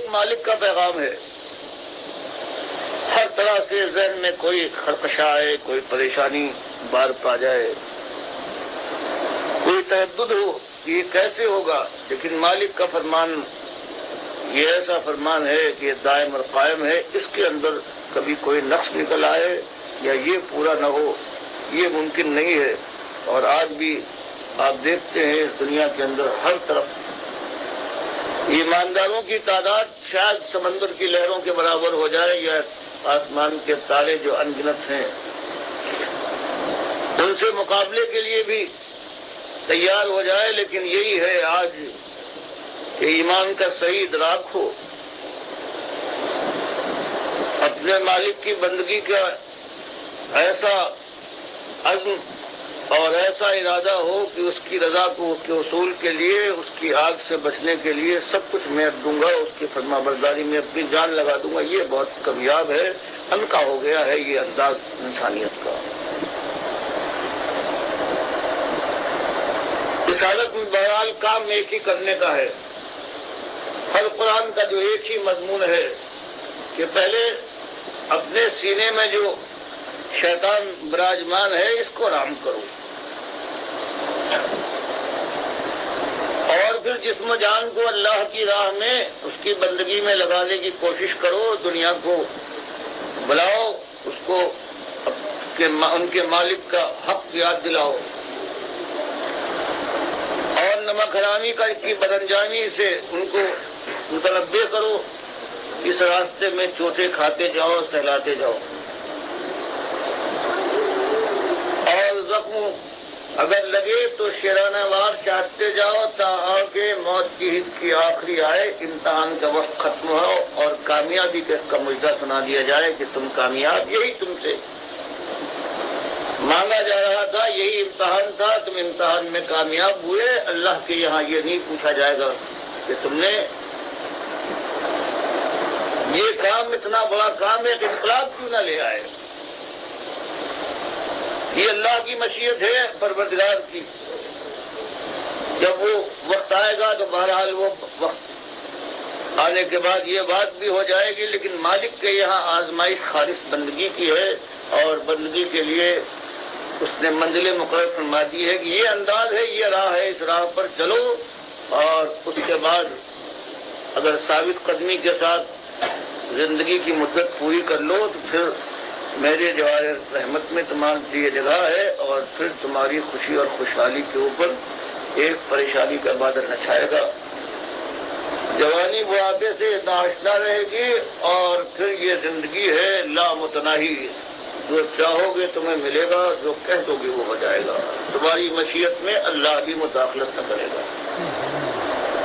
ایک مالک کا پیغام ہے. ہر طرح سے ذہن میں کوئی خرقشہ آئے، کوئی پریشانی بار پا جائے، کوئی تردد ہو کہ یہ کیسے ہوگا، لیکن مالک کا فرمان یہ ایسا فرمان ہے کہ یہ دائم اور قائم ہے. اس کے اندر کبھی کوئی نقص نکل آئے یا یہ پورا نہ ہو، یہ ممکن نہیں ہے. اور آج بھی آپ دیکھتے ہیں اس دنیا کے اندر ہر طرف ایمانداروں کی تعداد شاید سمندر کی لہروں کے برابر ہو جائے یا آسمان کے تارے جو انگنت ہیں ان سے مقابلے کے لیے بھی تیار ہو جائے، لیکن یہی ہے آج کہ ایمان کا صحیح ادراک ہو، اپنے مالک کی بندگی کا ایسا عزم اور ایسا ارادہ ہو کہ اس کی رضا کو، اس کے اصول کے لیے، اس کی آگ سے بچنے کے لیے سب کچھ میں دوں گا، اس کی فرما برداری میں اپنی جان لگا دوں گا. یہ بہت کامیاب ہے، ان کا ہو گیا ہے یہ انداز انسانیت کا. رسالت میں بہرحال کام ایک ہی کرنے کا ہے. ہر قرآن کا جو ایک ہی مضمون ہے کہ پہلے اپنے سینے میں جو شیطان براجمان ہے اس کو رام کرو، اور پھر جسم و جان کو اللہ کی راہ میں اس کی بندگی میں لگانے کی کوشش کرو. دنیا کو بلاؤ، اس کو ان کے مالک کا حق یاد دلاؤ، اور نمک حرامی کی بدانجامی سے ان کو متنبع کرو. اس راستے میں چوٹے کھاتے جاؤ، سہلاتے جاؤ، اور زخم اگر لگے تو شیرانہ وار چاٹتے جاؤ تاکہ موت کی ہت کی آخری آئے، امتحان کا وقت ختم ہو اور کامیابی کا مجدہ سنا دیا جائے کہ تم کامیاب. یہی تم سے مانگا جا رہا تھا، یہی امتحان تھا، تم امتحان میں کامیاب ہوئے. اللہ کے یہاں یہ نہیں پوچھا جائے گا کہ تم نے یہ کام، اتنا بڑا کام ہے، انقلاب کیوں نہ لے آئے. یہ اللہ کی مشیت ہے پروردگار کی. جب وہ وقت آئے گا تو بہرحال وہ وقت آنے کے بعد یہ بات بھی ہو جائے گی، لیکن مالک کے یہاں آزمائش خالص بندگی کی ہے، اور بندگی کے لیے اس نے منزلیں مقرر فرما دی ہے کہ یہ انداز ہے، یہ راہ ہے، اس راہ پر چلو. اور اس کے بعد اگر ثابت قدمی کے ساتھ زندگی کی مدت پوری کر لو تو پھر میرے جواہر رحمت میں تمہاری یہ جگہ ہے، اور پھر تمہاری خوشی اور خوشحالی کے اوپر ایک پریشانی کا بادل نہ چھائے گا. جوانی بڑھاپے سے ناشنا رہے گی، اور پھر یہ زندگی ہے لامتناہی. جو چاہو گے تمہیں ملے گا، جو کہہ دو گے وہ ہو جائے گا. تمہاری مشیت میں اللہ بھی مداخلت نہ کرے گا.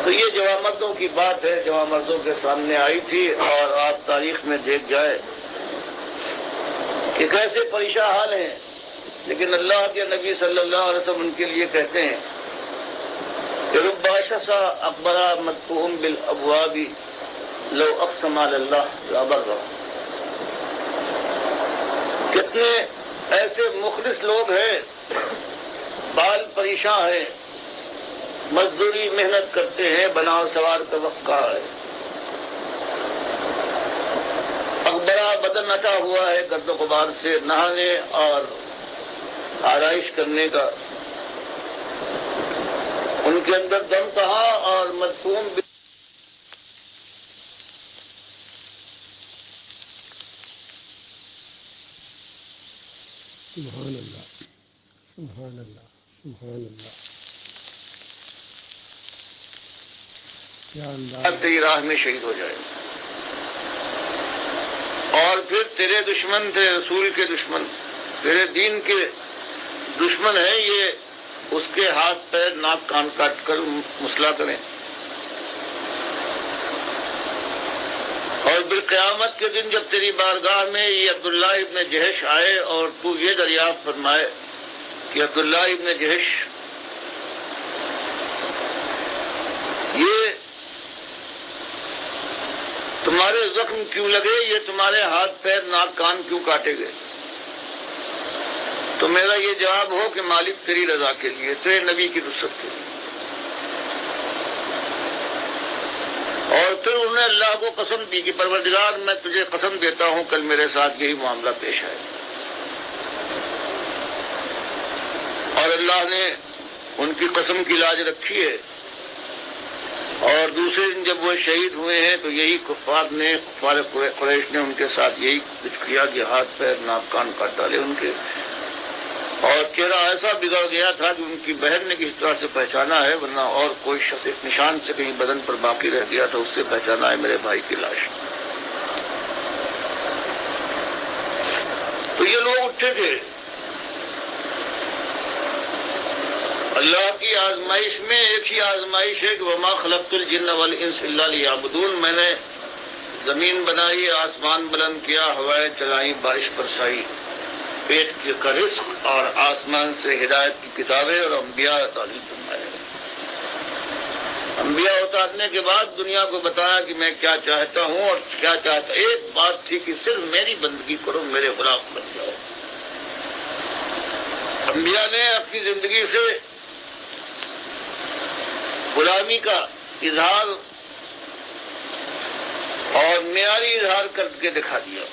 تو یہ جوامردوں کی بات ہے، جوامردوں کے سامنے آئی تھی. اور آپ تاریخ میں دیکھ جائے کہ کیسے پریشان حال ہیں، لیکن اللہ کے نبی صلی اللہ علیہ وسلم ان کے لیے کہتے ہیں کہ رب شسا اکبرا مدفوم بالابواب لو اقسم علی اللہ لابرہ. کتنے ایسے مخلص لوگ ہیں، بال پریشان ہیں، مزدوری محنت کرتے ہیں، بناؤ سوار کا وقت کہاں ہے. اکبرا بدن اٹا ہوا ہے گرد و غبار سے، نہانے اور آرائش کرنے کا ان کے اندر دم کہاں. اور مدفوم سبحان اللہ، سبحان اللہ، سبحان اللہ. کیا انداز تیری راہ میں شہید ہو جائے. اور پھر تیرے دشمن تھے، رسول کے دشمن، تیرے دین کے دشمن ہیں، یہ اس کے ہاتھ پیر ناک کان کاٹ کر مسئلہ کریں. اور بالقیامت کے دن جب تیری بارگاہ میں یہ عبداللہ ابن جہش آئے اور تو یہ دریافت فرمائے کہ عبداللہ ابن جہش یہ تمہارے زخم کیوں لگے، یہ تمہارے ہاتھ پیر ناک کان کیوں کاٹے گئے، تو میرا یہ جواب ہو کہ مالک تیری رضا کے لیے، تیرے نبی کی نصرت کے لیے. اور پھر انہوں نے اللہ کو قسم دی کہ پروردگار میں تجھے قسم دیتا ہوں کل میرے ساتھ یہی معاملہ پیش آئے. اور اللہ نے ان کی قسم کی لاج رکھی ہے. اور دوسرے دن جب وہ شہید ہوئے ہیں تو یہی کفار قریش نے ان کے ساتھ یہی کچھ کیا کہ ہاتھ پیر ناک کان کاٹ ڈالے ان کے. اور چہرہ ایسا بگڑ گیا تھا کہ ان کی بہن نے کس طرح سے پہچانا ہے، ورنہ اور کوئی شخص ایک نشان سے کہیں بدن پر باقی رہ گیا تھا، اس سے پہچانا ہے میرے بھائی کی لاش. تو یہ لوگ اٹھے تھے. اللہ کی آزمائش میں ایک ہی آزمائش ہے کہ وما خلقت الجن والانس الا لیعبدون. میں نے زمین بنائی، آسمان بلند کیا، ہوائیں چلائیں، بارش برسائی، پیٹ کا رزق اور آسمان سے ہدایت کی کتابیں اور انبیاء تعلیم فرمائے. انبیاء اتارنے کے بعد دنیا کو بتایا کہ میں کیا چاہتا ہوں اور کیا چاہتا. ایک بات تھی کہ صرف میری بندگی کرو، میرے غلام بن جاؤ. انبیاء نے اپنی زندگی سے غلامی کا اظہار اور معیاری اظہار کر کے دکھا دیا.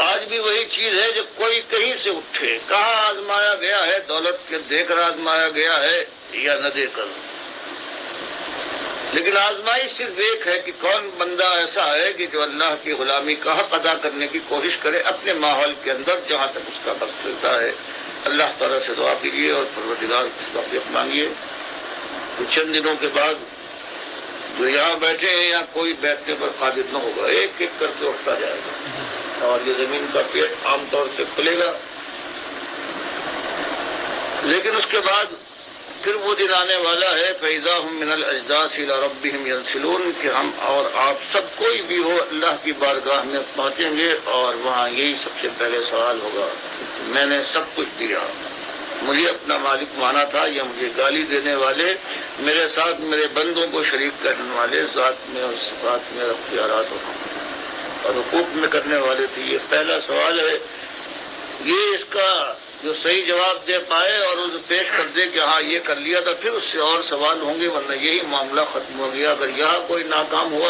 آج بھی وہی چیز ہے جب کوئی کہیں سے اٹھے. کہاں آزمایا گیا ہے؟ دولت کے دے کر آزمایا گیا ہے یا نہ دے کر. لیکن آزمائی صرف ایک ہے کہ کون بندہ ایسا ہے کہ جو اللہ کی غلامی کا حق ادا کرنے کی کوشش کرے اپنے ماحول کے اندر جہاں تک اس کا وقت چلتا ہے. اللہ تعالیٰ سے دعا کیجیے اور پروردگار اس کا عافیت مانگیے. تو چند دنوں کے بعد جو یہاں بیٹھے ہیں یا کوئی بیٹھنے پر قادر نہ ہوگا، ایک ایک کر کے اٹھتا جائے گا اور یہ زمین کا پیٹ عام طور سے کھلے گا. لیکن اس کے بعد پھر وہ دن آنے والا ہے فَإِذَا هُم مِّنَ الْأَجْدَاثِ إِلَىٰ رَبِّهِمْ يَنسِلُونَ کہ ہم اور آپ سب کوئی بھی ہو اللہ کی بارگاہ میں پہنچیں گے اور وہاں یہی سب سے پہلے سوال ہوگا. میں نے سب کچھ دیا، مجھے اپنا مالک مانا تھا یا مجھے گالی دینے والے، میرے ساتھ میرے بندوں کو شریک کرنے والے ذات میں اور صفات میں اور اختیارات اور حقوق میں کرنے والے تھے. یہ پہلا سوال ہے. یہ اس کا جو صحیح جواب دے پائے اور اسے پیش کر دے کہ ہاں یہ کر لیا تھا، پھر اس سے اور سوال ہوں گے، ورنہ یہی معاملہ ختم ہو گیا. اگر یہاں کوئی ناکام ہوا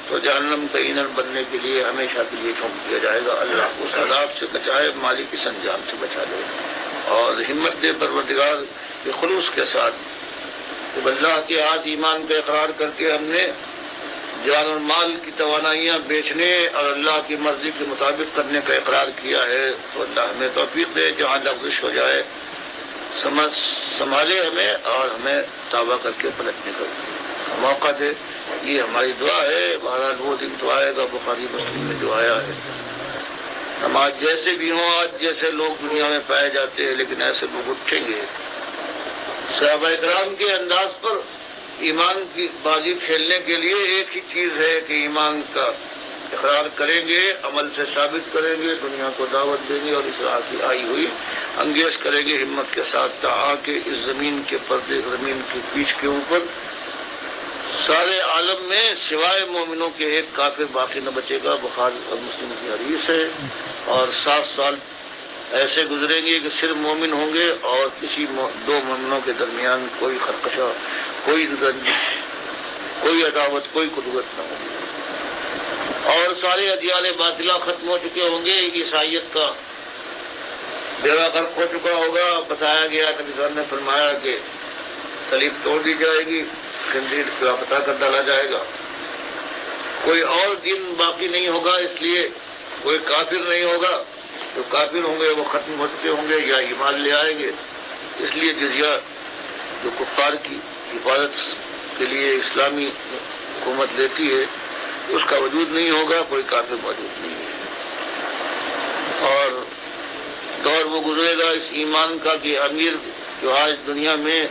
تو جہنم کا ایندھن بننے کے لیے ہمیشہ کے لیے جھونک دیا جائے گا. اللہ اس عذاب سے بچائے، مالک اس انجام سے بچا دے اور ہمت دے پروردگار کے خلوص کے ساتھ. جب اللہ کے ہاتھ ایمان کا اقرار کر کے ہم نے جان اور مال کی توانائیاں بیچنے اور اللہ کی مرضی کے مطابق کرنے کا اقرار کیا ہے تو اللہ ہمیں توفیق دے. جہاں لغزش ہو جائے سنبھالے ہمیں اور ہمیں توبہ کر کے پلٹنے کا موقع دے. یہ ہماری دعا ہے. بہرحال وہ دن تو آئے گا بخاری مسلم میں جو آیا ہے. ہم آج جیسے بھی ہوں، آج جیسے لوگ دنیا میں پائے جاتے ہیں، لیکن ایسے لوگ اٹھیں گے. صحابہ کرام کے انداز پر ایمان کی بازی کھیلنے کے لیے ایک ہی چیز ہے کہ ایمان کا اقرار کریں گے، عمل سے ثابت کریں گے، دنیا کو دعوت دیں گے اور اس راہ کی آئی ہوئی انگیز کریں گے ہمت کے ساتھ. آ کے اس زمین کے پردے، زمین کی پیچھ کے اوپر سارے عالم میں سوائے مومنوں کے ایک کافر باقی نہ بچے گا. بخاری اور مسلم کی حدیث ہے. اور 7 سال ایسے گزریں گے کہ صرف مومن ہوں گے اور کسی دو مومنوں کے درمیان کوئی خرقشہ، کوئی رنجش، کوئی عداوت، کوئی قدوت نہ ہوگی. اور سارے ادیان باطلہ ختم ہو چکے ہوں گے. عیسائیت کا بیڑا غرق ہو چکا ہوگا. بتایا گیا، نبی صاحب نے فرمایا کہ صلیب توڑ دی جائے گی، خنزیر کا پتہ کر ڈالا جائے گا. کوئی اور دین باقی نہیں ہوگا، اس لیے کوئی کافر نہیں ہوگا. جو کافر ہوں گے وہ ختم ہو چکے ہوں گے یا ایمان لے آئیں گے. اس لیے جزیہ جو کفار کی حفاظت کے لیے اسلامی حکومت لیتی ہے اس کا وجود نہیں ہوگا، کوئی کافر موجود نہیں ہے. اور دور وہ گزرے گا اس ایمان کا کہ امیر جو آج دنیا میں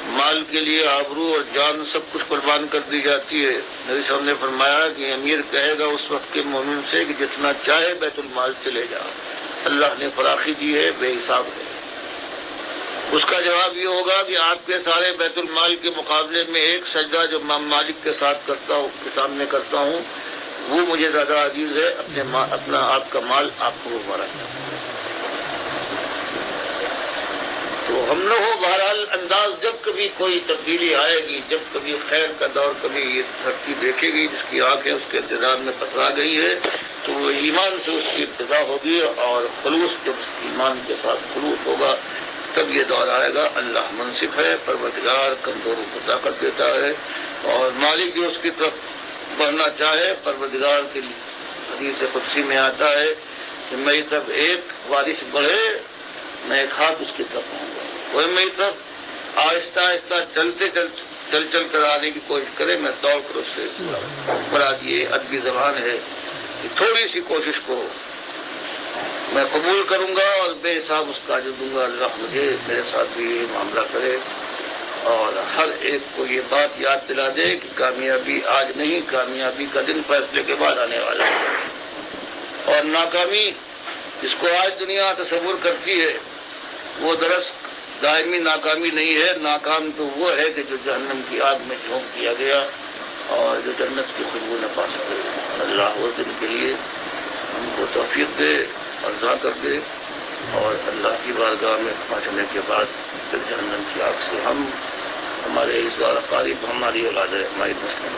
مال کے لیے آبرو اور جان سب کچھ قربان کر دی جاتی ہے. نبی صاحب نے فرمایا کہ امیر کہے گا اس وقت کے مومن سے کہ جتنا چاہے بیت المال سے لے جا، اللہ نے فراخی دی ہے، بے حساب ہے. اس کا جواب یہ ہوگا کہ آپ کے سارے بیت المال کے مقابلے میں ایک سجدہ جو امام مالک کے ساتھ کرتا ہوں، کے سامنے کرتا ہوں، وہ مجھے زیادہ عزیز ہے. اپنا آپ کا مال آپ کو مبارک. تو ہم نہ ہو بہرحال انداز جب کبھی کوئی تبدیلی آئے گی، جب کبھی خیر کا دور کبھی یہ دھرتی دیکھے گی جس کی آنکھیں اس کے انتظار میں پترا گئی ہے، تو وہ ایمان سے اس کی ابتدا ہوگی، اور خلوص جب اس ایمان کے ساتھ خلوص ہوگا تب یہ دور آئے گا۔ اللہ منصف ہے، پروردگار کمزوروں کو طاقت دیتا ہے، اور مالک جو اس کی طرف بڑھنا چاہے، پروردگار کی حدیث قدسی میں آتا ہے کہ میری طرف ایک وارث بڑھے میں ایک ہاتھ اس کی طرف آؤں گا، کوئی میری طرف آہستہ آہستہ چل کر آنے کی کوشش کرے میں دوڑ کر اس سے بڑھا دیے۔ ادبی زبان ہے کہ تھوڑی سی کوشش کو میں قبول کروں گا اور بے حساب اس کا جو دوں گا۔ اللہ مجھے میرے ساتھ بھی یہ معاملہ کرے، اور ہر ایک کو یہ بات یاد دلا دے کہ کامیابی آج نہیں، کامیابی کا دن فیصلے کے بعد آنے والا ہے، اور ناکامی جس کو آج دنیا تصور کرتی ہے وہ دراصل دائمی ناکامی نہیں ہے۔ ناکام تو وہ ہے کہ جو جہنم کی آگ میں جھونک دیا گیا اور جو جنت کی خوشبو نہ پا سکے۔ اللہ اس دن کے لیے ہم کو توفیق دے اور عطا کر دے، اور اللہ کی بارگاہ میں پہنچنے کے بعد پھر جہنم کی آگ سے ہم، ہمارے اس بار قریب ہماری اولاد ہے، ہماری مسلم